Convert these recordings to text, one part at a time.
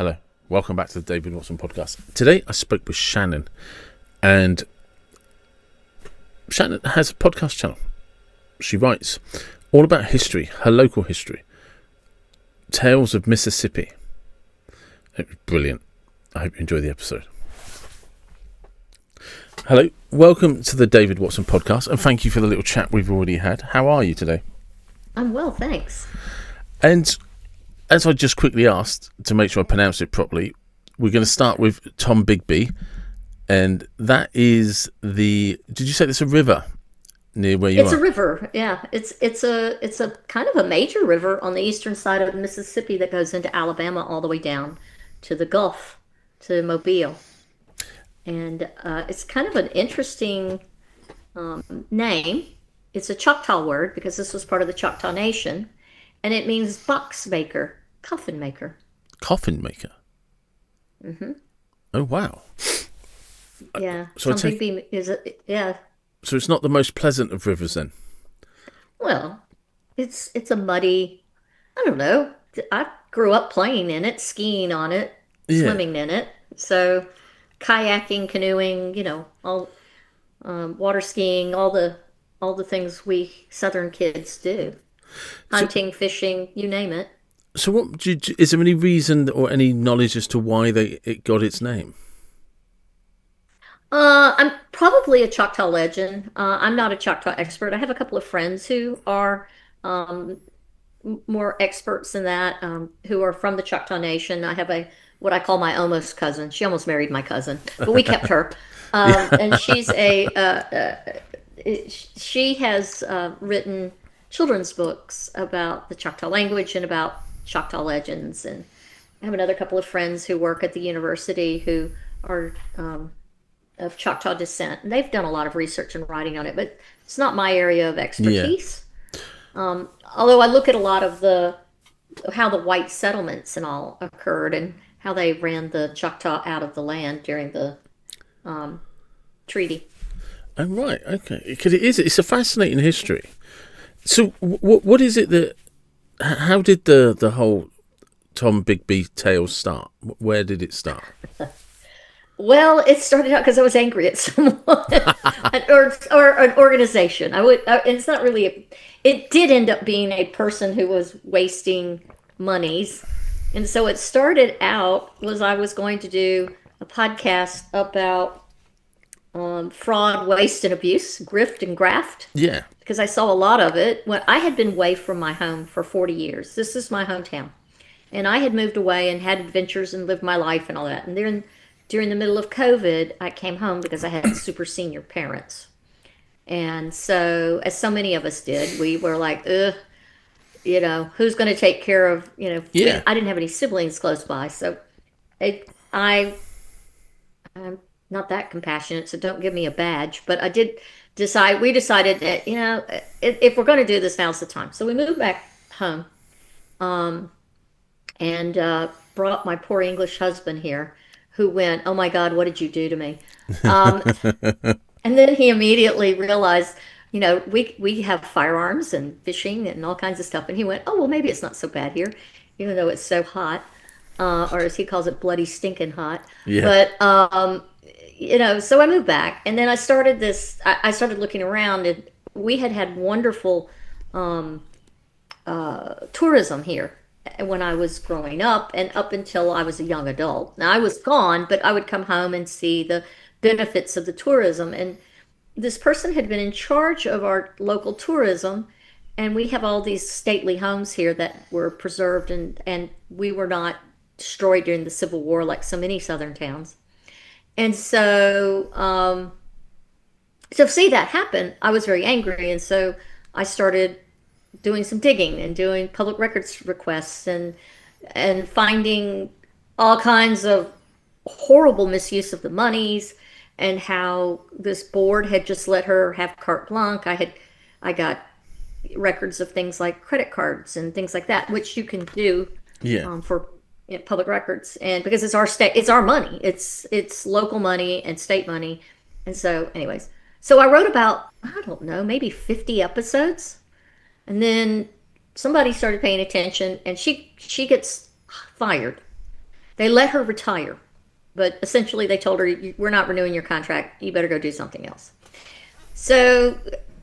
Hello, welcome back to the David Watson podcast. Today I spoke with Shannon, and Shannon has a podcast channel. She writes all about history, her local history, tales of Mississippi. It was brilliant. I hope you enjoy the episode. Hello, welcome to the David Watson podcast, and thank you for the little chat we've already had. How are you today? I'm well, thanks. And as I just quickly asked to make sure I pronounce it properly, we're going to start with Tom Bigby, and that is the. Did you say it's a river near where you are? It's a river, yeah. It's a kind of a major river on the eastern side of the Mississippi that goes into Alabama all the way down to the Gulf, to Mobile, and it's kind of an interesting name. It's a Choctaw word because this was part of the Choctaw Nation, and it means box maker, coffin maker. Coffin maker. Mm-hmm. Oh wow. Yeah. So Tom Bigby is yeah. So it's not the most pleasant of rivers then. Well, it's a muddy. I don't know. I grew up playing in it, skiing on it, swimming in it. So kayaking, canoeing, all water skiing, all the things we Southern kids do. Hunting, fishing, you name it. So is there any reason or any knowledge as to why it got its name? I'm probably a Choctaw legend. I'm not a Choctaw expert. I have a couple of friends who are more experts in that, who are from the Choctaw Nation. I have what I call my almost cousin. She almost married my cousin, but we kept her. And she has written children's books about the Choctaw language and about Choctaw legends. And I have another couple of friends who work at the university who are of Choctaw descent. And they've done a lot of research and writing on it, but it's not my area of expertise. Yeah. Although I look at a lot of how the white settlements and all occurred and how they ran the Choctaw out of the land during the treaty. Oh, right, okay. Because it's a fascinating history. So what is it how did the whole Tom Bigby Tales start? Where did it start? Well, it started out because I was angry at someone or an organization. It's not really. It did end up being a person who was wasting monies, and so it started out I was going to do a podcast about fraud, waste, and abuse, grift and graft. Yeah. Because I saw a lot of it when I had been away from my home for 40 years. This is my hometown, and I had moved away and had adventures and lived my life and all that. And then during the middle of COVID, I came home because I had super senior parents. And so, as so many of us did, we were like, ugh, who's going to take care of, Yeah. I didn't have any siblings close by. So I'm not that compassionate, so don't give me a badge. But we decided that, if we're going to do this, now's the time. So we moved back home and brought my poor English husband here, who went, oh my God, what did you do to me? And then he immediately realized, we have firearms and fishing and all kinds of stuff. And he went, oh, well, maybe it's not so bad here, even though it's so hot, or as he calls it, bloody stinking hot. Yeah. But, so I moved back. And then I started I started looking around, and we had wonderful tourism here when I was growing up and up until I was a young adult. Now I was gone, but I would come home and see the benefits of the tourism. And this person had been in charge of our local tourism, and we have all these stately homes here that were preserved, and we were not destroyed during the Civil War like so many southern towns. And so to see that happen, I was very angry, and so I started doing some digging and doing public records requests and finding all kinds of horrible misuse of the monies, and how this board had just let her have carte blanche. I got records of things like credit cards and things like that, which you can do for public records, and because it's our state, it's our money, it's local money and state money. And so anyways, so I wrote about, I don't know, maybe 50 episodes. And then somebody started paying attention, and she gets fired. They let her retire, but essentially they told her, "We're not renewing your contract. You better go do something else." So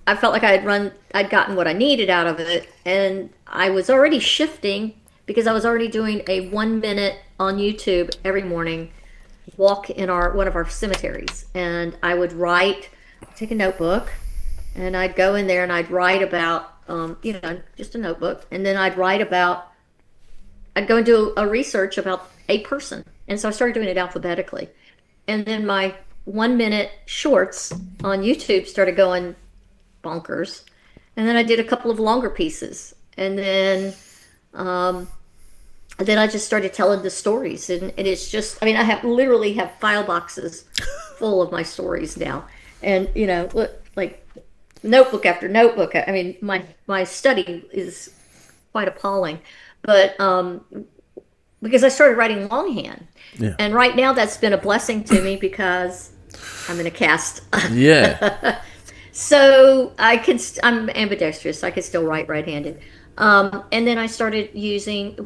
I felt like I'd gotten what I needed out of it, and I was already shifting because I was already doing a 1 minute on YouTube every morning walk in our one of our cemeteries, and I would take a notebook, and I'd go in there and I'd write about, just a notebook, and then I'd go and do a research about a person, and so I started doing it alphabetically, and then my 1 minute shorts on YouTube started going bonkers, and then I did a couple of longer pieces, and then I just started telling the stories, and it's just, I mean, literally have file boxes full of my stories now, and like notebook after notebook. I mean, my study is quite appalling, but because I started writing longhand, Yeah. and right now that's been a blessing to me because I'm in a cast. Yeah. So I'm ambidextrous. I can still write right-handed. And then I started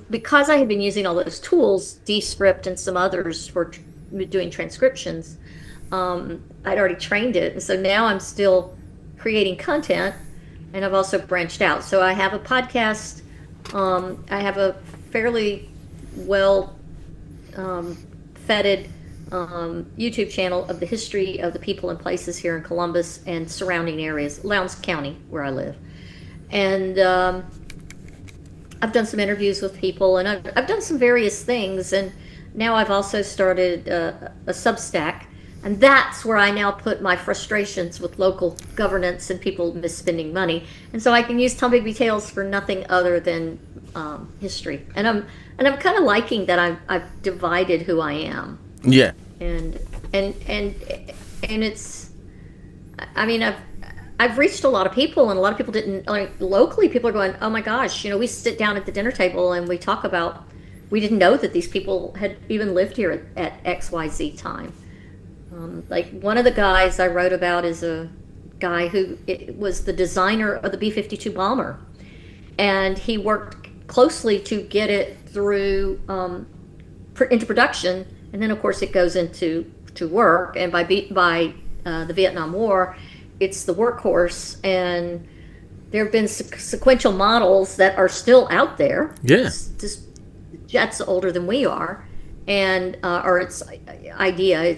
because I had been using all those tools, Descript and some others for doing transcriptions. I'd already trained it. And so now I'm still creating content, and I've also branched out. So I have a podcast. I have a fairly well feted YouTube channel of the history of the people and places here in Columbus and surrounding areas, Lowndes County, where I live. And I've done some interviews with people, and I've done some various things. And now I've also started a Substack. And that's where I now put my frustrations with local governance and people misspending money. And so I can use Tom Bigby Tales for nothing other than history. And I'm kind of liking that I've divided who I am. Yeah. And it's, I mean, I've reached a lot of people, and a lot of people didn't, like, locally people are going, "Oh my gosh, we sit down at the dinner table and we talk about, we didn't know that these people had even lived here at XYZ time." Like, one of the guys I wrote about is a guy who was the designer of the B-52 bomber, and he worked closely to get it through into production, and then of course it goes into work, and by the Vietnam War, it's the workhorse, and there have been sequential models that are still out there. Yeah. This jet's older than we are, and or its idea.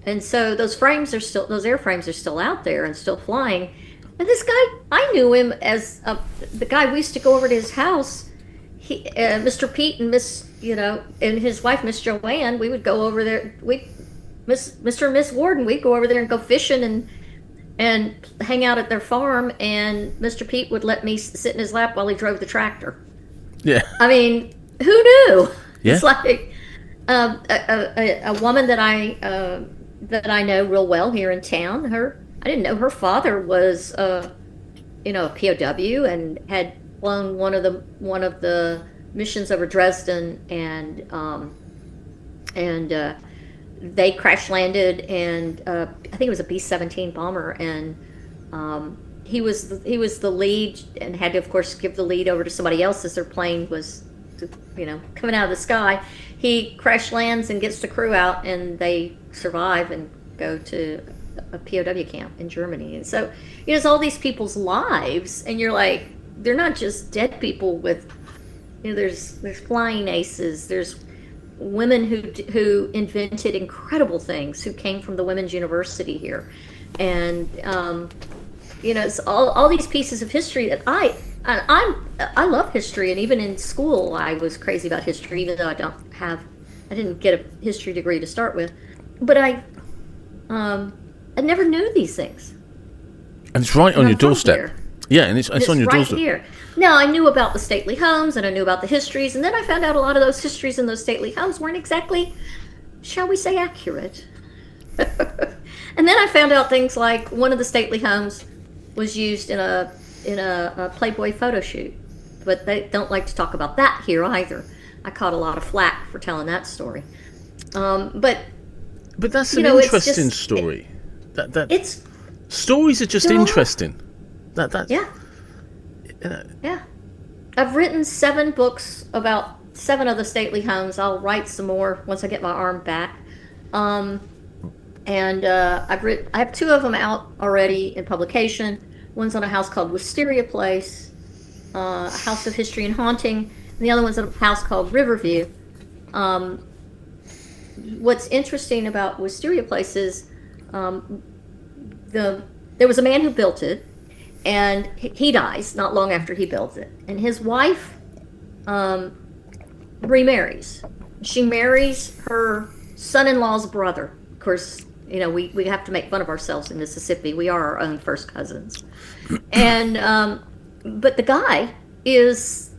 And so those airframes are still out there and still flying. And this guy, I knew him as the guy we used to go over to his house. Mr. Pete and and his wife, Miss Joanne, we would go over there. Mr. and Miss Warden, we'd go over there and go fishing and hang out at their farm. And Mr. Pete would let me sit in his lap while he drove the tractor. Yeah. I mean, who knew? Yeah. It's like a woman that I know real well here in town. I didn't know her father was a POW and had flown one of the missions over Dresden, and they crash landed, and I think it was a B-17 bomber, and he was the lead and had to, of course, give the lead over to somebody else as their plane was coming out of the sky. He crash lands and gets the crew out, and they survive and go to a POW camp in Germany. And so it's all these people's lives, and you're like, they're not just dead people with there's flying aces, there's women who invented incredible things, who came from the women's university here, and it's all these pieces of history that I love history, and even in school I was crazy about history, even though I didn't get a history degree to start with, but I never knew these things. And it's right on your doorstep. Here. Yeah, and it's on your right doorstep. Here. Now, I knew about the stately homes, and I knew about the histories, and then I found out a lot of those histories and those stately homes weren't exactly, shall we say, accurate. And then I found out things like one of the stately homes was used in a Playboy photo shoot, but they don't like to talk about that here either. I caught a lot of flack for telling that story. But that's an interesting story. Stories are just interesting. Yeah. Yeah. I've written 7 books about 7 other stately homes. I'll write some more once I get my arm back. And I have 2 of them out already in publication. One's on a house called Wisteria Place, a house of history and haunting, and the other one's on a house called Riverview. What's interesting about Wisteria Place is there was a man who built it, and he dies not long after he builds it, and his wife remarries. She marries her son-in-law's brother. Of course, we have to make fun of ourselves in Mississippi. We are our own first cousins. And but the guy is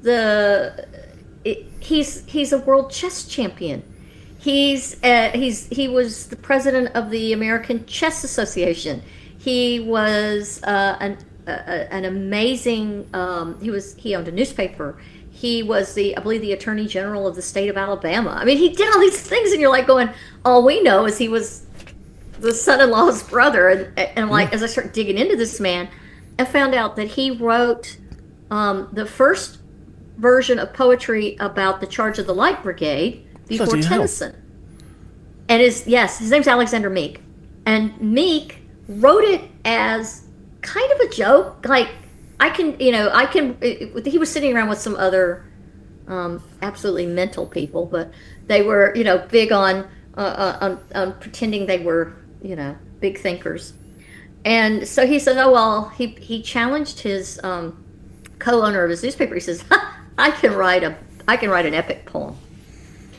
he's a world chess champion. He was the president of the American Chess Association. He was an amazing. He owned a newspaper. He was I believe, the Attorney General of the state of Alabama. I mean, he did all these things, and you're like going, all we know is he was the son-in-law's brother. And like, as I started digging into this man, I found out that he wrote the first version of poetry about the Charge of the Light Brigade before Bloody Tennyson. Hell. And his name's Alexander Meek. And Meek wrote it as kind of a joke, like, he was sitting around with some other absolutely mental people, but they were, big on pretending they were, big thinkers. And so he said, oh, well, he challenged his co-owner of his newspaper. He says, I can write an epic poem.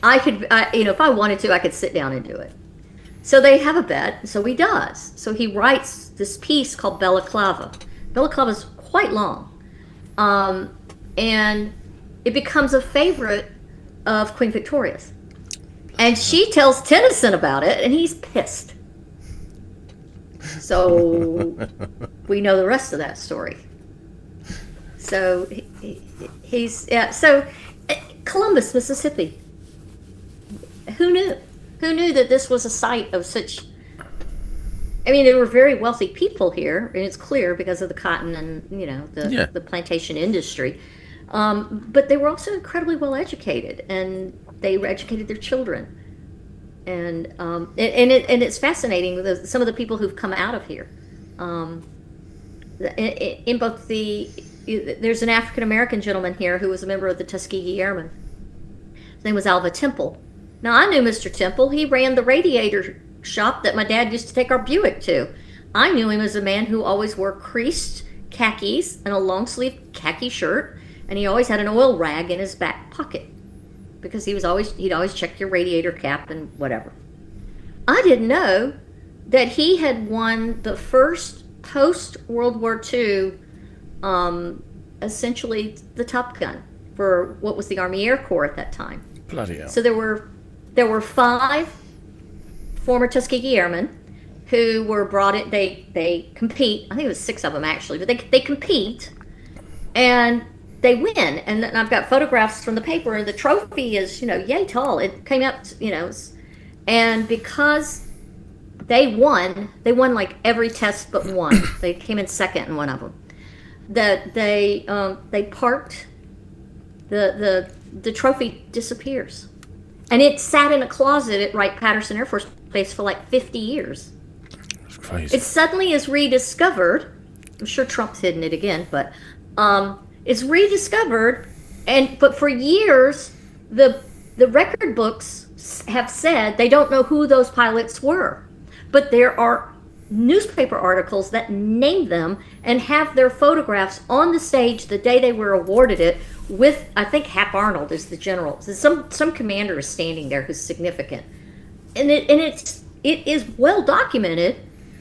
If I wanted to, I could sit down and do it. So they have a bet, so he does. So he writes this piece called Balaclava. Balaclava's quite long. And it becomes a favorite of Queen Victoria's. And she tells Tennyson about it, and he's pissed. So we know the rest of that story. So so Columbus, Mississippi. Who knew? Who knew that this was a site of such... I mean, there were very wealthy people here, and it's clear because of the cotton and, the plantation industry. But they were also incredibly well educated, and they educated their children. And it's fascinating with some of the people who've come out of here. In both there's an African American gentleman here who was a member of the Tuskegee Airmen. His name was Alva Temple. Now, I knew Mr. Temple. He ran the radiator shop that my dad used to take our Buick to. I knew him as a man who always wore creased khakis and a long-sleeve khaki shirt, and he always had an oil rag in his back pocket because he'd always check your radiator cap and whatever. I didn't know that he had won the first post-World War II, essentially the Top Gun for what was the Army Air Corps at that time. Bloody hell. So there were 5 former Tuskegee Airmen who were brought in. They compete. I think it was 6 of them actually, but they compete and they win. And I've got photographs from the paper, and the trophy is yay tall. It came up, and because they won like every test but one. They came in second in one of them. That they parked the trophy disappears. And it sat in a closet at Wright-Patterson Air Force Base for like 50 years. That's crazy. It suddenly is rediscovered. I'm sure Trump's hidden it again, but it's rediscovered. But for years, the record books have said they don't know who those pilots were. But there are newspaper articles that name them and have their photographs on the stage the day they were awarded it, with, I think, Hap Arnold is the general. So some commander is standing there who's significant, and it is well documented.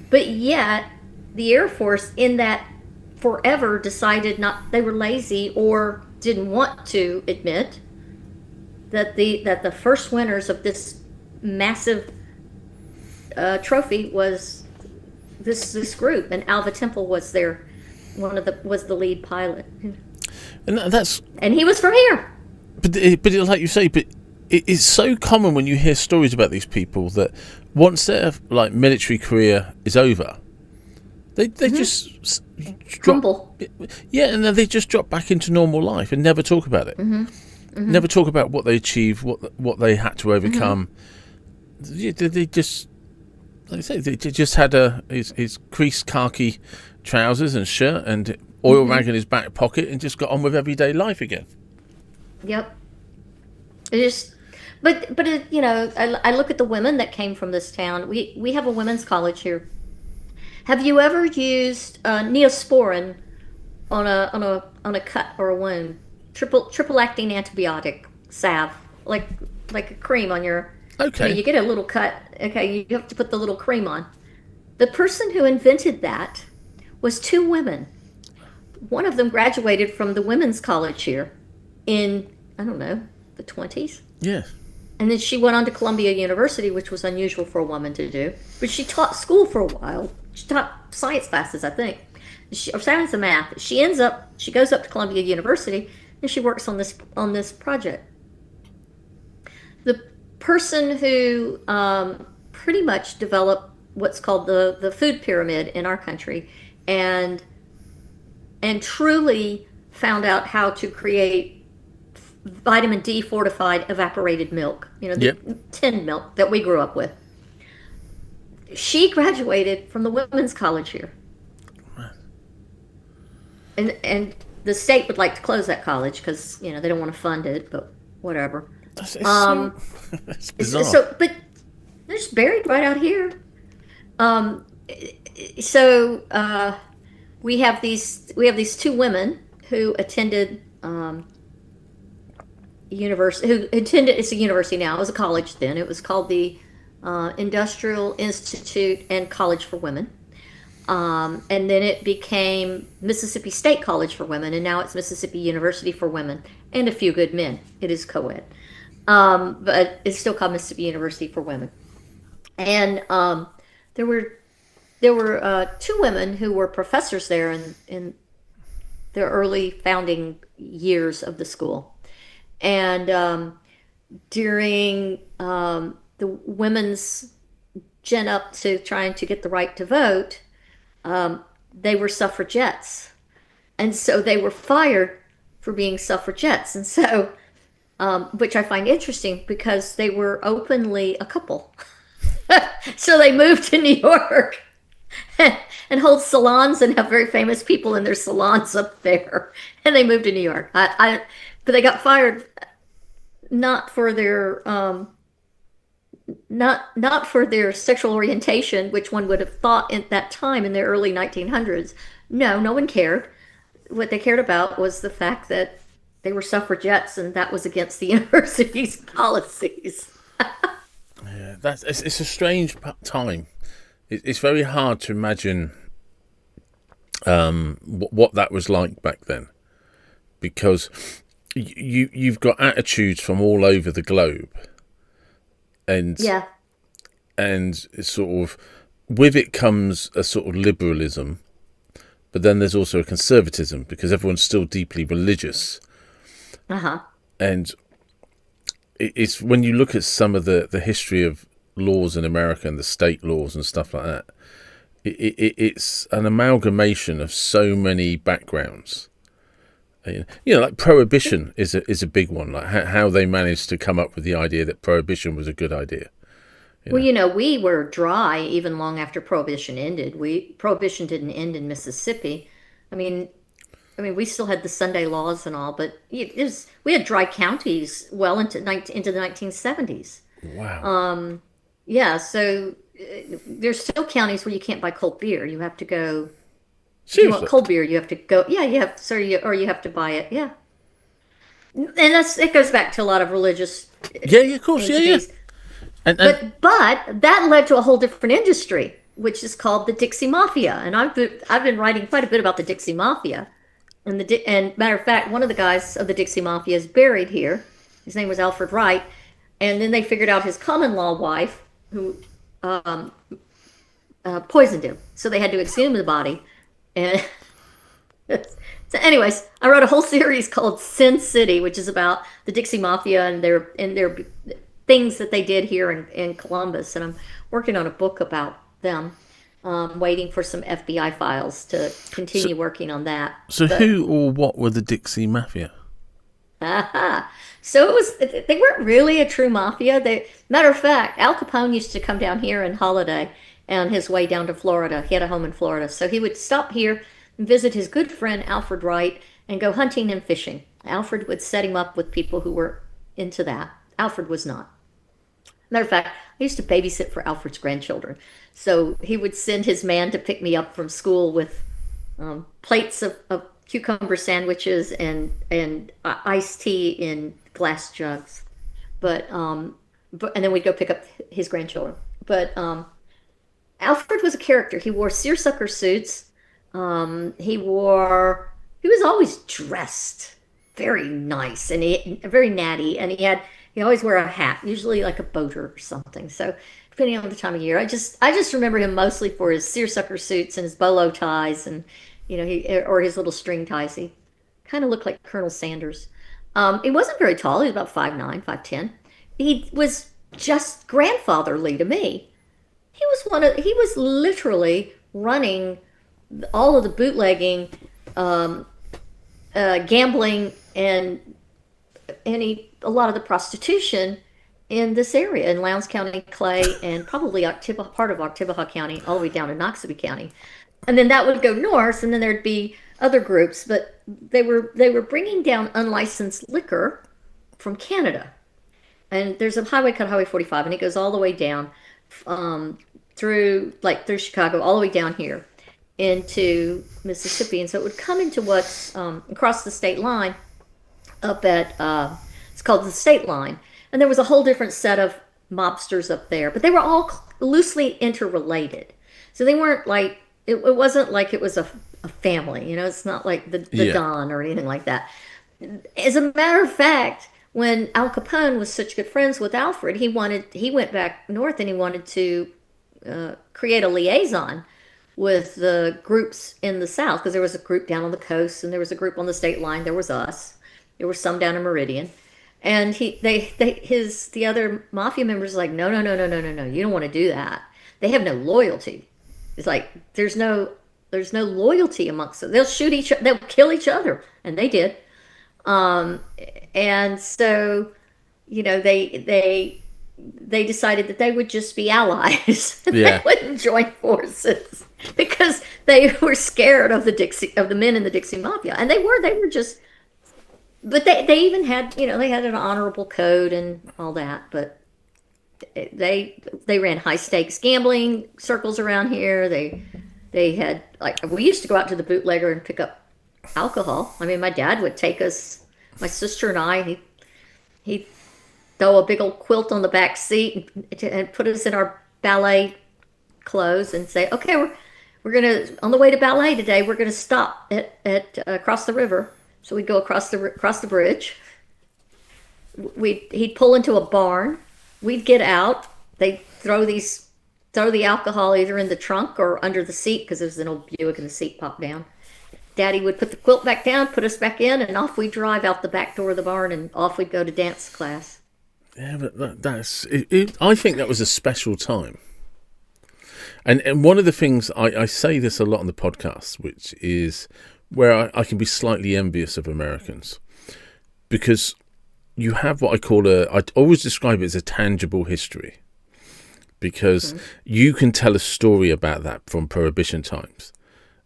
But yet the Air Force in that forever decided they were lazy or didn't want to admit that the first winners of this massive trophy was this group, and Alva Temple was was the lead pilot. And he was from here. But like you say, it's so common when you hear stories about these people that once their military career is over, they just crumble. Yeah, and then they just drop back into normal life and never talk about it. never talk about what they achieved, what they had to Hmm. overcome. They just, like I say, they just had his creased khaki trousers and shirt and oil Hmm. rag in his back pocket and just got on with everyday life again. Yep. It just, but it, I look at the women that came from this town. We have a women's college here. Have you ever used Neosporin on a cut or a wound? Triple acting antibiotic salve, like a cream on your, Okay. you get a little cut. Okay, you have to put the little cream on. The person who invented that was two women. One of them graduated from the women's college here in, I don't know, the 20s. Yeah. And then she went on to Columbia University, which was unusual for a woman to do. But she taught school for a while. She taught science classes, I think, or science and math. She goes up to Columbia University, and she works on this project. The person who pretty much developed what's called the food pyramid in our country, and truly found out how to create vitamin D fortified evaporated milk, the Yep. tin milk that we grew up with. She graduated from the women's college here. And the state would like to close that college because, they don't want to fund it, but whatever. It's so Um, that's bizarre. but they're just buried right out here. Um, so we have these two women who attended university who attended it's a university now. It was a college then. It was called the Industrial Institute and College for Women. And then it became Mississippi State College for Women, and now it's Mississippi University for Women and a few good men. It is co-ed, but it's still called Mississippi University for Women. And there were two women who were professors there in the early founding years of the school. And during the women's gin up to trying to get the right to vote, they were suffragettes. And so they were fired for being suffragettes. And so, which I find interesting because they were openly a couple. So they moved to New York and hold salons and have very famous people in their salons up there. And they moved to New York. But they got fired not for their not for their sexual orientation, which one would have thought at that time in the early 1900s. No, no one cared. What they cared about was the fact that they were suffragettes, and that was against the university's policies. Yeah, it's a strange time. It's very hard to imagine what that was like back then, because you've got attitudes from all over the globe, and Yeah. it's sort of, with it comes a sort of liberalism, but then there's also a conservatism because everyone's still deeply religious. Uh-huh. And it's when you look at some of the history of laws in America and the state laws and stuff like that, it's an amalgamation of so many backgrounds. Like prohibition is a big one. Like how they managed to come up with the idea that prohibition was a good idea. You Well, know. we were dry even long after Prohibition ended. Prohibition didn't end in Mississippi. I mean, we still had the Sunday laws and all, but we had dry counties well into the 1970s. Wow. Um, yeah, so there's still counties where you can't buy cold beer. You have to go, if you want Seriously. cold beer, you have to go, yeah, you have, so or you have to buy it. Yeah. And it goes back to a lot of religious Yeah. Yeah. Of course. Yeah. Yeah. entities. And But that led to a whole different industry, which is called the Dixie Mafia. And I've been writing quite a bit about the Dixie Mafia. And matter of fact, one of the guys of the Dixie Mafia is buried here. His name was Alfred Wright. And then they figured out his common law wife, who poisoned him. So they had to exhume the body. And so, anyways, I wrote a whole series called Sin City, which is about the Dixie Mafia and their things that they did here in Columbus. And I'm working on a book about them. Waiting for some FBI files to so, continue working on that. so But who or what were the Dixie Mafia? Aha. So it was, they weren't really a true mafia. Matter of fact, Al Capone used to come down here and holiday on his way down to Florida. He had a home in Florida. So he would stop here and visit his good friend Alfred Wright and go hunting and fishing. Alfred would set him up with people who were into that. Alfred was not. Matter of fact, I used to babysit for Alfred's grandchildren. So he would send his man to pick me up from school with plates of cucumber sandwiches and iced tea in glass jugs. But and then we'd go pick up his grandchildren. But Alfred was a character. He wore seersucker suits. He wore he was always dressed very nice and very natty, and he always wore a hat, usually like a boater or something. So depending on the time of year, I just remember him mostly for his seersucker suits and his bolo ties, and he or his little string ties. He kind of looked like Colonel Sanders. He wasn't very tall. He was about 5'9", 5'10". He was just grandfatherly to me. He was literally running all of the bootlegging, gambling, and a lot of the prostitution in this area in Lowndes County, Clay, and probably part of Octibaha County, all the way down to Noxubee County. And then that would go north, and then there'd be other groups, but they were bringing down unlicensed liquor from Canada. And there's a highway called Highway 45, and it goes all the way down through Chicago, all the way down here into Mississippi. And so it would come into what's across the state line up at it's called the state line, and there was a whole different set of mobsters up there, but they were all loosely interrelated. So they weren't like it wasn't like it was a family. It's not like the Yeah. Don or anything like that. As a matter of fact, when Al Capone was such good friends with Alfred, he went back north and he wanted to create a liaison with the groups in the South, because there was a group down on the coast and there was a group on the state line. There was us. There were some down in Meridian, and the other mafia members were like, no, no, no, no, no, no, no. You don't want to do that. They have no loyalty. It's like there's no loyalty amongst them. They'll shoot each other. They'll kill each other, and they did. Um, and so, they decided that they would just be allies. They Yeah. wouldn't join forces because they were scared of the men in the Dixie Mafia, and they were just. But they even had they had an honorable code and all that, but they ran high stakes gambling circles around here. They had, like, we used to go out to the bootlegger and pick up alcohol. I mean, my dad would take us, my sister and I. He'd throw a big old quilt on the back seat and put us in our ballet clothes and say, "Okay, we're gonna on the way to ballet today. We're gonna stop at across the river." So we'd go across the bridge. He'd pull into a barn. We'd get out. They'd throw the alcohol either in the trunk or under the seat, because there was an old Buick and the seat popped down. Daddy would put the quilt back down, put us back in, and off we'd drive out the back door of the barn, and off we'd go to dance class. Yeah, but that's it. I think that was a special time. And one of the things, I say this a lot on the podcast, which is where I can be slightly envious of Americans, because you have what I always describe it as a tangible history, because you can tell a story about that from Prohibition times.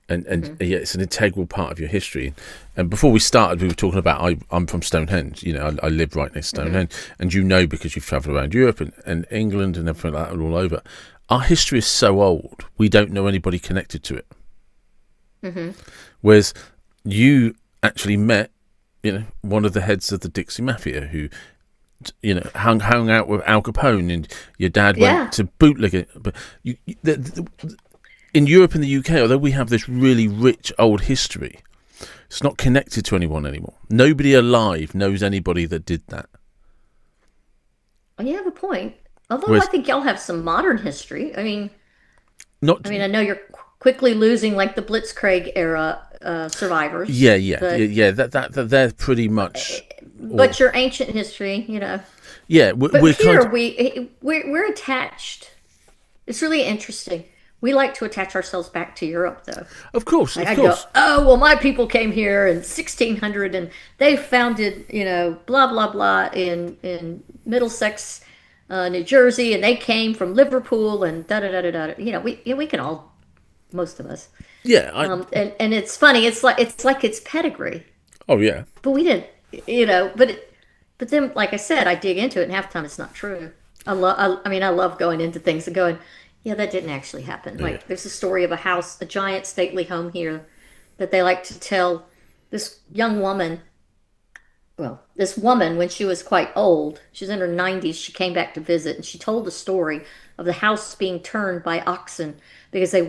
And yeah, it's an integral part of your history. And before we started, we were talking about I'm from Stonehenge. I live right near Stonehenge, and because you've travelled around Europe and England and everything like that, all over. Our history is so old, we don't know anybody connected to it. Whereas you actually met, one of the heads of the Dixie Mafia, who, hung out with Al Capone, and your dad went to bootlegging. But in Europe and the UK, although we have this really rich old history, it's not connected to anyone anymore. Nobody alive knows anybody that did that. Well, you have a point. Although I think y'all have some modern history. I mean, I know you're quickly losing, like, the Blitzkrieg era survivors. Yeah. That they're pretty much. But your ancient history, Yeah, But we're here kind of, we're attached. It's really interesting. We like to attach ourselves back to Europe, though. Like Of I go, course. oh, well, my people came here in 1600 and they founded, blah, blah, blah in Middlesex, New Jersey, and they came from Liverpool and da da da da da. We can all, most of us. Yeah. And it's funny. It's like it's pedigree, Oh yeah. but we didn't, but then, like I said, I dig into it, and half the time it's not true. I love going into things and going, yeah, that didn't actually happen. Yeah. Like, there's a story of a house, a giant stately home here, that they like to tell. This young woman, well, this woman, when she was quite old, she's in her 90s, she came back to visit, and she told the story of the house being turned by oxen because they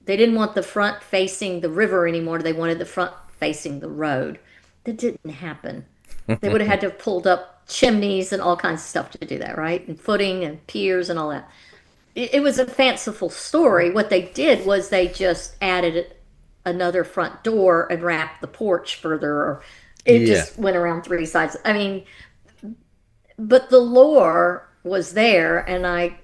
didn't want the front facing the river anymore. They wanted the front facing the road. That didn't happen. They would have had to have pulled up chimneys and all kinds of stuff to do that, right? And footing and piers and all that. It was a fanciful story. What they did was they just added another front door and wrapped the porch further, or it Yeah. just went around three sides. I mean, but the lore was there, and I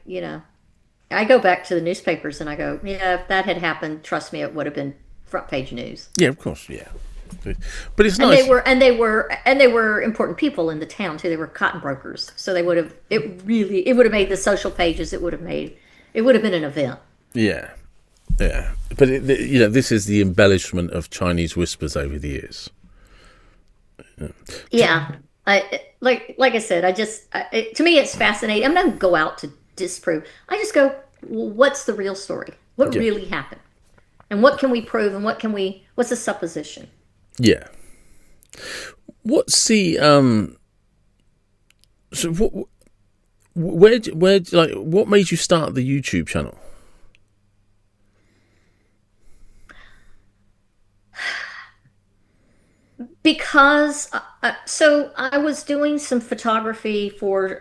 go back to the newspapers and I go, yeah, if that had happened, trust me, it would have been front page news. Yeah. Of course. Yeah. But it's And nice. they were important people in the town too. They were cotton brokers, so it would have made the social pages. It would have been an event. Yeah. Yeah. But this is the embellishment of Chinese whispers over the years. Yeah, like I said, to me it's fascinating. I'm not gonna go out to disprove. I just go, well, what's the real story? What Yeah. really happened? And what can we prove? And what's the supposition? Yeah. What's the So what made you start the YouTube channel? Because so I was doing some photography for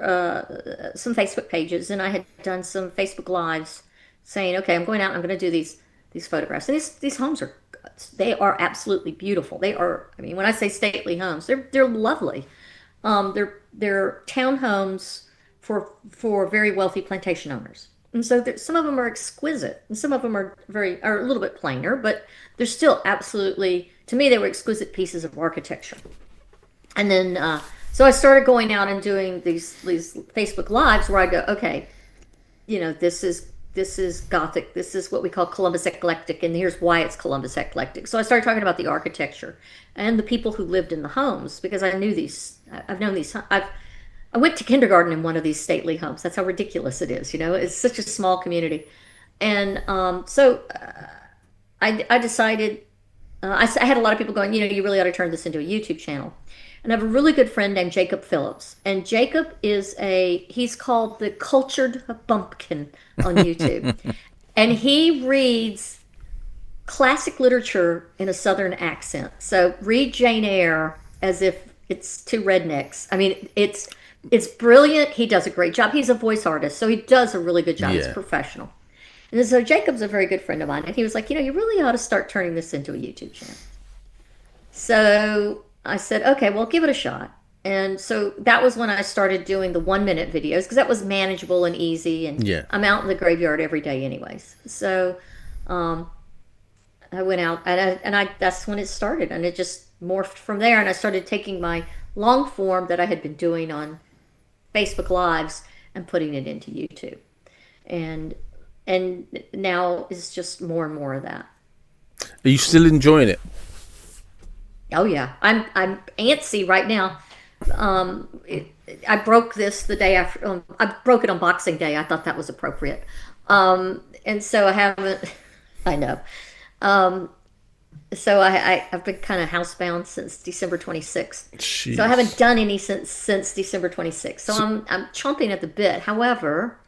some Facebook pages, and I had done some Facebook lives saying, okay, I'm going out and I'm going to do these photographs. And these homes they are absolutely beautiful. They are, I mean, when I say stately homes, they're lovely. They're townhomes for very wealthy plantation owners. And so some of them are exquisite, and some of them are a little bit plainer, but they're still absolutely, to me, they were exquisite pieces of architecture. And then, so I started going out and doing these Facebook lives where I go, okay, this is Gothic. This is what we call Columbus eclectic, and here's why it's Columbus eclectic. So I started talking about the architecture and the people who lived in the homes because I knew these. I've known these. I went to kindergarten in one of these stately homes. That's how ridiculous it is. It's such a small community, and I decided. I had a lot of people going, you really ought to turn this into a YouTube channel. And I have a really good friend named Jacob Phillips. And Jacob he's called the Cultured Bumpkin on YouTube. And he reads classic literature in a Southern accent. So read Jane Eyre as if it's two rednecks. I mean, it's brilliant. He does a great job. He's a voice artist, so he does a really good job. He's Yeah. professional. And so Jacob's a very good friend of mine, and he was like, you really ought to start turning this into a YouTube channel. So I said, okay, well, give it a shot. And so that was when I started doing the 1 minute videos because that was manageable and easy. And Yeah. I'm out in the graveyard every day, anyways. So I went out, and that's when it started, and it just morphed from there. And I started taking my long form that I had been doing on Facebook Lives and putting it into YouTube. And now it's just more and more of that. Are you still enjoying it? Oh yeah, I'm antsy right now. I broke this the day after. I broke it on Boxing Day. I thought that was appropriate, and so I haven't. I know. So I've been kind of housebound since December 26th. So I haven't done any since December 26th. So I'm chomping at the bit. However,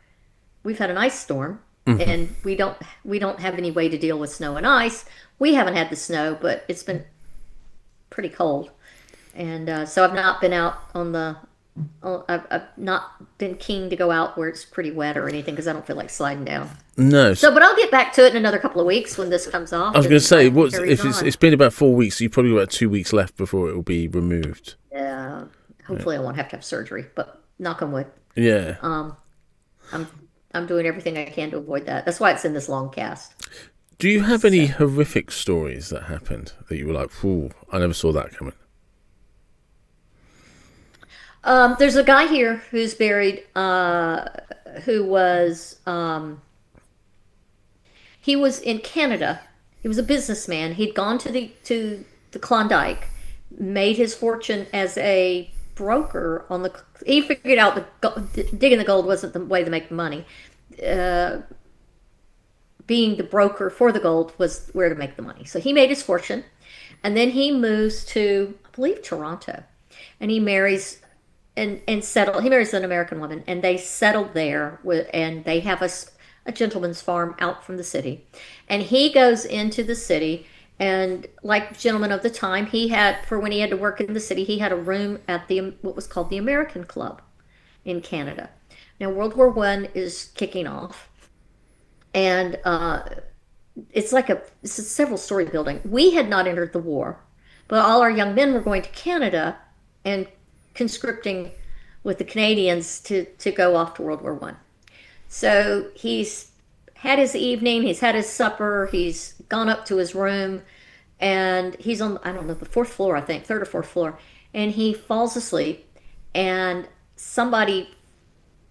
we've had an ice storm. And we don't have any way to deal with snow and ice. We haven't had the snow, but it's been pretty cold, and so I've not been out on the. I've not been keen to go out where it's pretty wet or anything because I don't feel like sliding down. No. So, but I'll get back to it in another couple of weeks when this comes off. I was going to say, carries if on. it's been about 4 weeks, you've probably got about 2 weeks left before it will be removed. Yeah. Hopefully, I won't have to have surgery, but knock on wood. Yeah. I'm I'm doing everything I can to avoid that. That's why it's in this long cast. Do you have any So, horrific stories that happened that you were like, "Ooh, I never saw that coming"? there's a guy here who's buried, who was, he was in Canada. He was a businessman. He'd gone to the Klondike, made his fortune as a broker on the. He figured out digging the gold wasn't the way to make money. Uh, Being the broker for the gold was where to make the money. So he made his fortune, and then he moves to, I believe, Toronto, and he marries and settle. He marries an American woman, and they settled there and they have a gentleman's farm out from the city, and he goes into the city. And like gentlemen of the time, he had, for when he had to work in the city, he had a room at the what was called the American Club in Canada. Now World War I is kicking off, and it's a several story building. We had not entered the war, but all our young men were going to Canada and conscripting with the Canadians to go off to World War I. So he's had his evening, he's had his supper, he's gone up to his room, and he's on, I don't know, the fourth floor, I think, third or fourth floor, and he falls asleep, and somebody,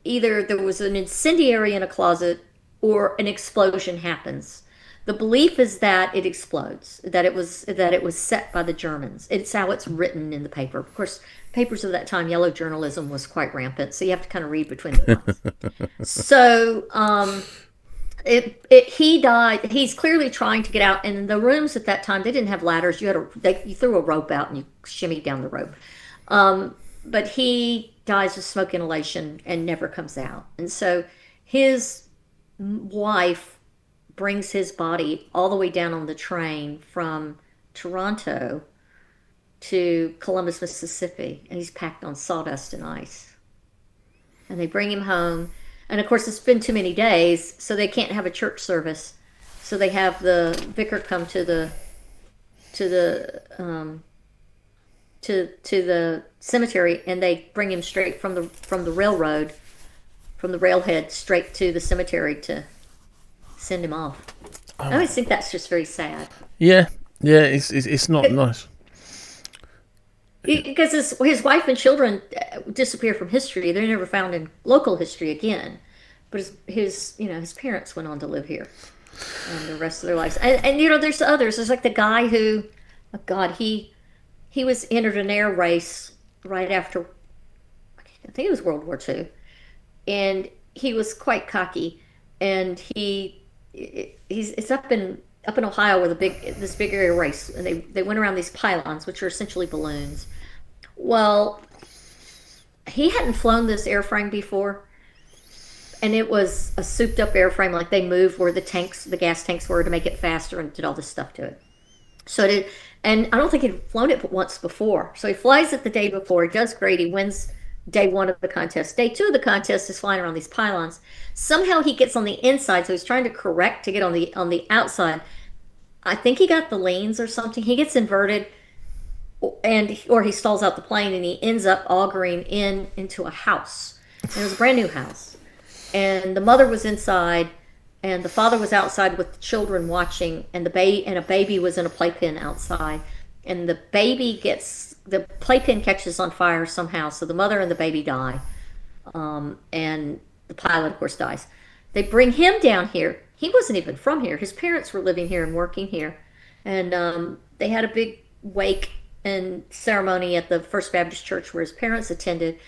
either there was an incendiary in a closet or an explosion happens. The belief is that it explodes, that it was set by the Germans. It's how it's written in the paper. Of course, papers of that time, yellow journalism was quite rampant, so you have to kind of read between the lines. So he died. He's clearly trying to get out. And the rooms at that time, they didn't have ladders. You threw a rope out and you shimmied down the rope. But he dies of smoke inhalation and never comes out. And so his wife brings his body all the way down on the train from Toronto to Columbus, Mississippi, and he's packed on sawdust and ice. And they bring him home. And of course, it's been too many days, so they can't have a church service. So they have the vicar come to the cemetery, and they bring him straight from the railroad, from the railhead, straight to the cemetery to send him off. I always think that's just very sad. Yeah, yeah, it's not nice. Because his wife and children disappear from history. They're never found in local history again. But his parents went on to live here the rest of their lives. And there's others. There's like the guy who, oh God, he was entered an air race right after, I think it was World War II, and he was quite cocky, and it's up in Ohio with this big air race, and they went around these pylons, which are essentially balloons. Well, he hadn't flown this airframe before, and it was a souped up airframe. Like they moved where the gas tanks were to make it faster, and did all this stuff to it. So it did, and I don't think he'd flown it but once before. So he flies it the day before. He does great. He wins day one of the contest. Day two of the contest is flying around these pylons. Somehow he gets on the inside, so he's trying to correct to get on the outside. I think he got the lanes or something. He gets inverted, or he stalls out the plane, and he ends up augering into a house. And it was a brand new house, and the mother was inside, and the father was outside with the children watching, and a baby was in a playpen outside, and the playpen catches on fire somehow, so the mother and the baby die, and the pilot, of course, dies. They bring him down here. He wasn't even from here. His parents were living here and working here, and they had a big wake and ceremony at the First Baptist Church where his parents attended,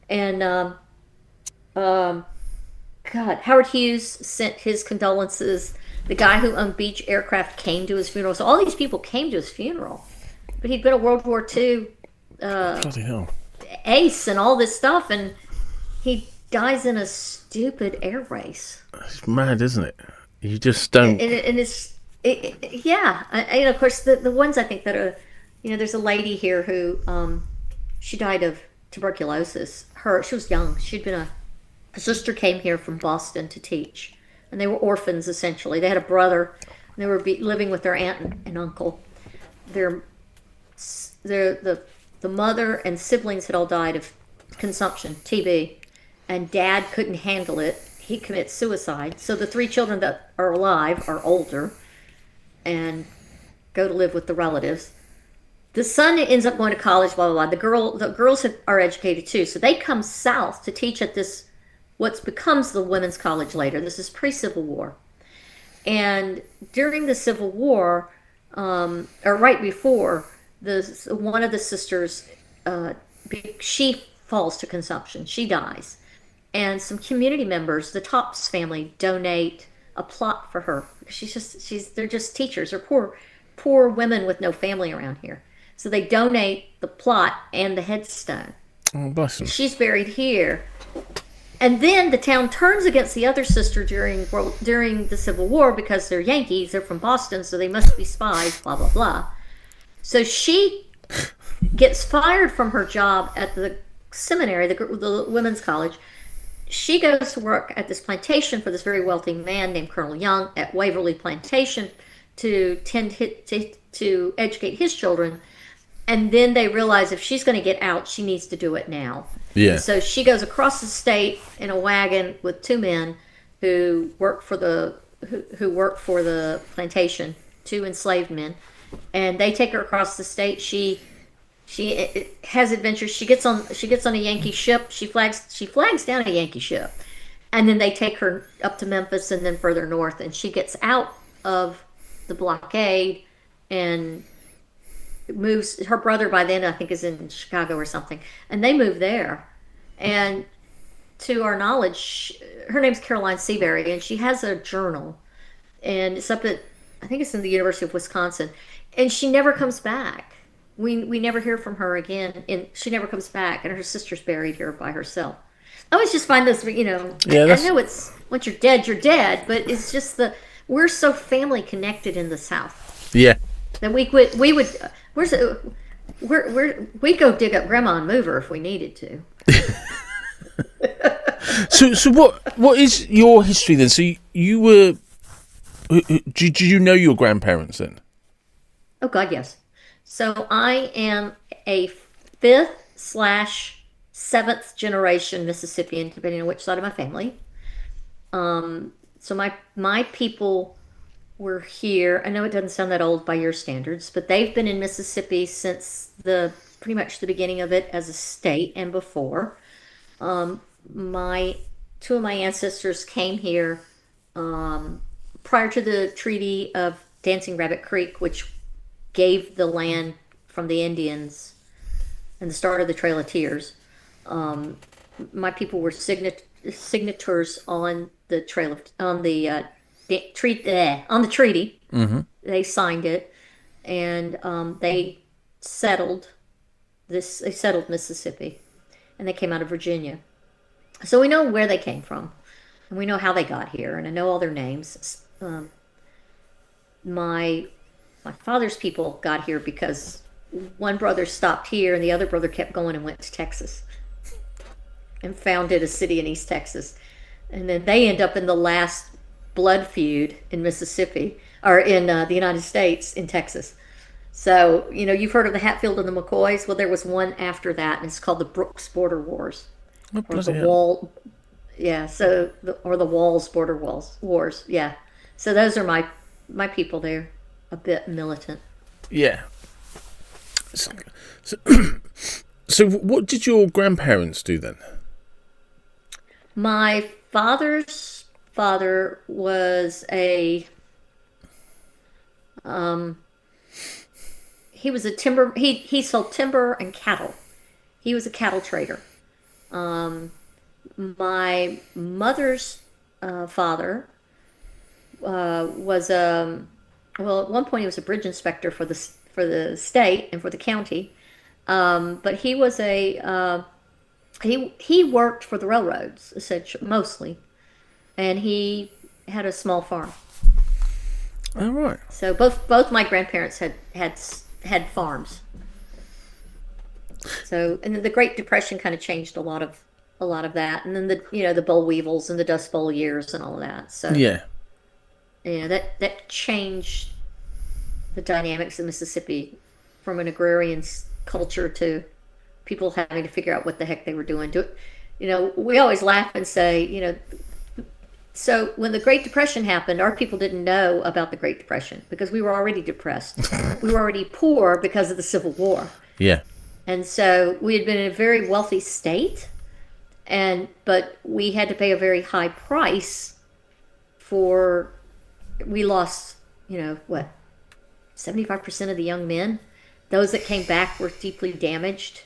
and um, God, Howard Hughes sent his condolences. The guy who owned Beach Aircraft came to his funeral. So all these people came to his funeral, but he'd been a World War II Bloody hell! ace and all this stuff, and he dies in a stupid air race. It's mad, isn't it? You just don't. And yeah. Of course, the ones I think that are, there's a lady here who, she died of tuberculosis. She was young. Her sister came here from Boston to teach, and they were orphans essentially. They had a brother, and they were living with their aunt and uncle. Their the mother and siblings had all died of consumption, TB, and Dad couldn't handle it. he commits suicide. So the three children that are alive are older and go to live with the relatives. The son ends up going to college, blah blah blah. The girls are educated too, so they come south to teach at this what becomes the women's college later. This is pre-Civil War, and during the Civil War, or right before, the one of the sisters, uh, she falls to consumption. She dies, and some community members, the Tops family, donate a plot for her. She's they're just teachers. They're poor women with no family around here. So they donate the plot and the headstone. Oh, bless him. She's buried here. And then the town turns against the other sister during the Civil War because they're Yankees, they're from Boston, so they must be spies, blah blah blah. So she gets fired from her job at the seminary, the women's college. She goes to work at this plantation for this very wealthy man named Colonel Young at Waverly Plantation to to educate his children. And then they realize if she's going to get out, she needs to do it now. Yeah. And so she goes across the state in a wagon with two men who work for who work for the plantation, two enslaved men, and they take her across the state. She has adventures. She gets on a Yankee ship. She flags down a Yankee ship, and then they take her up to Memphis and then further north. And she gets out of the blockade and moves. Her brother by then I think is in Chicago or something, and they move there. And to our knowledge, her name's Caroline Seabury, and she has a journal, and it's up at I think it's in the University of Wisconsin, and she never comes back. We never hear from her again, and she never comes back. And her sister's buried here by herself. I always just find this, Yeah, I know it's once you're dead, but it's just we're so family connected in the South. Yeah. That we would we'd go dig up Grandma and move her if we needed to. So what is your history then? So you were, did you know your grandparents then? Oh God, yes. So I am a fifth/seventh generation Mississippian, depending on which side of my family. So my people were here. I know it doesn't sound that old by your standards, but they've been in Mississippi since pretty much the beginning of it as a state and before. My two of my ancestors came here prior to the Treaty of Dancing Rabbit Creek, which gave the land from the Indians and the start of the Trail of Tears. My people were signatories on the treaty. Mm-hmm. They signed it, and they settled They settled Mississippi, and they came out of Virginia. So we know where they came from, and we know how they got here, and I know all their names. My father's people got here because one brother stopped here, and the other brother kept going and went to Texas, and founded a city in East Texas, and then they end up in the last blood feud in Mississippi, or in the United States, in Texas. So, you've heard of the Hatfield and the McCoys. Well, there was one after that, and it's called the Brooks Border Wars. Oh, Or the hell. Wall, yeah, or the Walls Wars, yeah. So those are my people. They're a bit militant. Yeah. So, so, so what did your grandparents do then? My father's father was he was a timber, he sold timber and cattle. He was a cattle trader. My mother's father was well, at one point he was a bridge inspector for the state and for the county. But he was he worked for the railroads, essentially, mostly, and he had a small farm. Oh, right. So both my grandparents had farms. So, and then the Great Depression kind of changed a lot of that, and then the boll weevils and the Dust Bowl years and all of that. So Yeah. that changed the dynamics of Mississippi from an agrarian culture to people having to figure out what the heck they were doing. We always laugh and say, So when the Great Depression happened, our people didn't know about the Great Depression because we were already depressed. We were already poor because of the Civil War. Yeah. And so we had been in a very wealthy state, and but we had to pay a very high price for we lost, what, 75% of the young men. Those that came back were deeply damaged.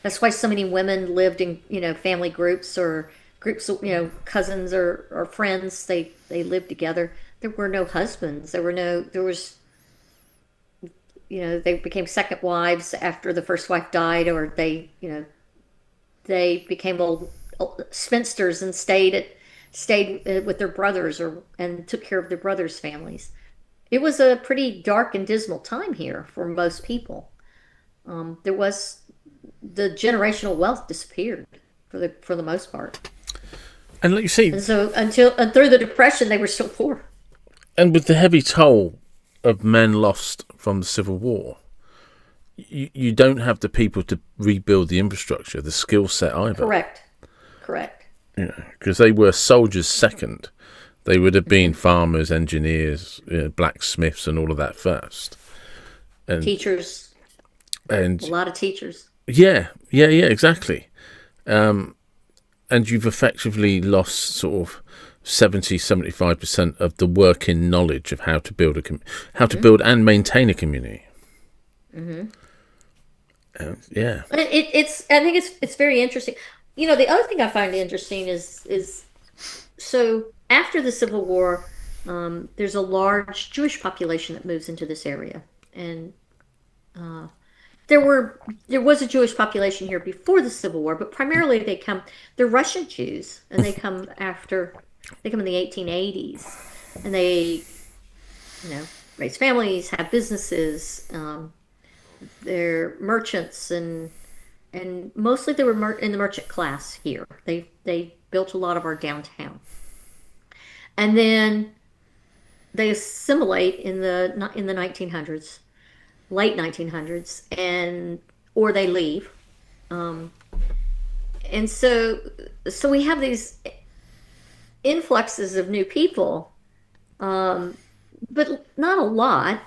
That's why so many women lived in, family groups or groups of, cousins or friends. They lived together. There were no husbands. There was, they became second wives after the first wife died, or they became old spinsters and stayed with their brothers and took care of their brothers' families. It was a pretty dark and dismal time here for most people. There was the generational wealth disappeared for the most part. And like you see, And so until through the depression, they were still poor. and with the heavy toll of men lost from the Civil War, you don't have the people to rebuild the infrastructure, the skill set either. Correct. Correct. Yeah, because they were soldiers second. They would have been farmers, engineers, blacksmiths, and all of that first. And Teachers, a and lot of teachers. yeah, exactly. And you've effectively lost sort of 75% of the working knowledge of how to build how to build and maintain a community. Yeah, I think it's very interesting. The other thing I find interesting is so after the Civil War, there's a large Jewish population that moves into this area, and there was a Jewish population here before the Civil War, but primarily they're Russian Jews, and they come in the 1880s, and they, raise families, have businesses, they're merchants, and mostly they were in the merchant class here. They built a lot of our downtown, and then they assimilate in the 1900s, late 1900s, and or they leave. Um, and so we have these influxes of new people, um, but not a lot.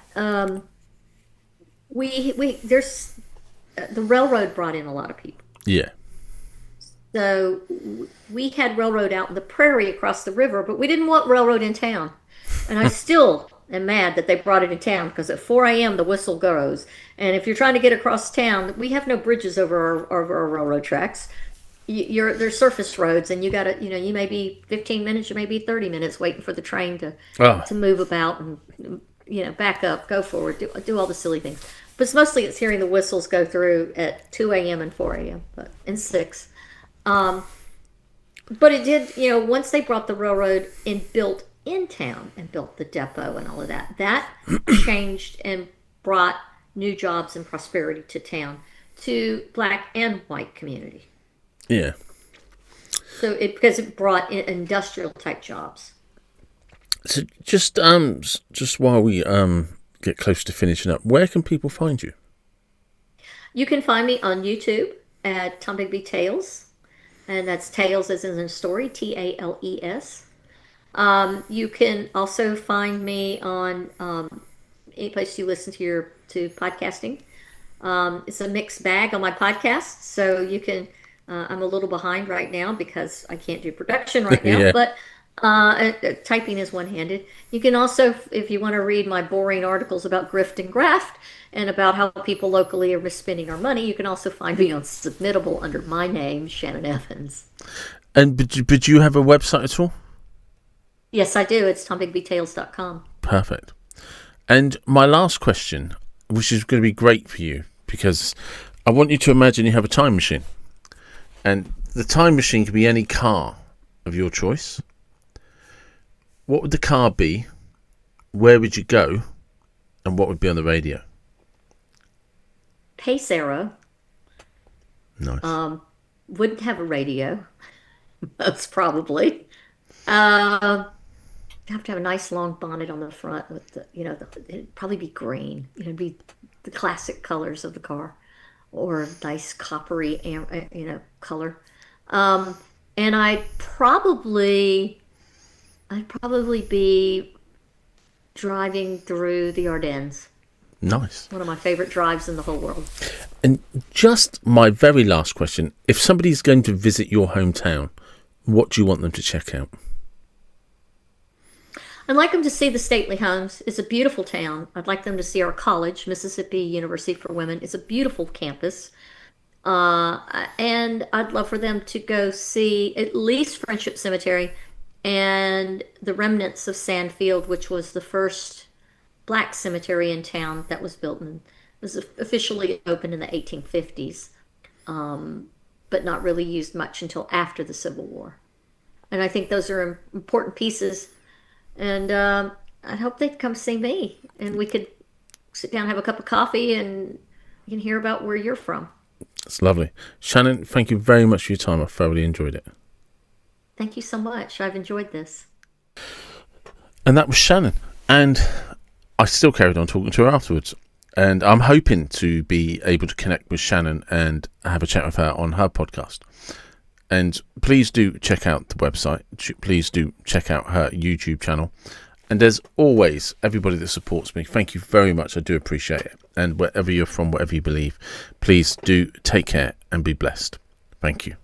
We there's the railroad brought in a lot of people. yeah, So we had railroad out in the prairie across the river, but we didn't want railroad in town. And I still am mad that they brought it in town because at 4 a.m. the whistle goes. And if you're trying to get across town, we have no bridges over our railroad tracks. There's surface roads, and you got to, you may be 15 minutes, you may be 30 minutes waiting for the train oh, to move about and, back up, go forward, do all the silly things. But it's hearing the whistles go through at 2 a.m. and 4 a.m. And 6. Um, but it did, once they brought the railroad and built in town and built the depot and all of that, that changed and brought new jobs and prosperity to town, to black and white community. yeah. So because it brought in industrial type jobs. So just while we get close to finishing up, where can people find you? You can find me on YouTube at Tom Bigby Tales, and that's Tales as in a story, Tales. You can also find me on any place you listen to podcasting. It's a mixed bag on my podcast, so you can. I'm a little behind right now because I can't do production right now, Yeah. but typing is one-handed. You can also, if you want to read my boring articles about grift and graft and about how people locally are misspending our money, you can also find me on Submittable under my name, Shannon Evans. And but you have a website at all? Yes, I do. It's tombigbytales.com. Perfect. And my last question, which is going to be great for you, because I want you to imagine you have a time machine. And the time machine could be any car of your choice. What would the car be? Where would you go? And what would be on the radio? Pace Arrow. Nice. Wouldn't have a radio. That's probably. Have to have a nice long bonnet on the front with it'd probably be green. It'd be the classic colors of the car, or a nice coppery, color. And I'd probably I'd probably be driving through the Ardennes. Nice. One of my favorite drives in the whole world. And just my very last question, if somebody's going to visit your hometown, what do you want them to check out? I'd like them to see the stately homes. It's a beautiful town. I'd like them to see our college, Mississippi University for Women. It's a beautiful campus. And I'd love for them to go see at least Friendship Cemetery and the remnants of Sandfield, which was the first black cemetery in town that was built and was officially opened in the 1850s, but not really used much until after the Civil War. And I think those are important pieces. And I hope they'd come see me and we could sit down, have a cup of coffee, and you can hear about where you're from. That's lovely. Shannon, thank you very much for your time. I thoroughly enjoyed it. Thank you so much. I've enjoyed this. And that was Shannon. And I still carried on talking to her afterwards. And I'm hoping to be able to connect with Shannon and have a chat with her on her podcast. And please do check out the website. Please do check out her YouTube channel. And as always, everybody that supports me, thank you very much. I do appreciate it. And wherever you're from, whatever you believe, please do take care and be blessed. Thank you.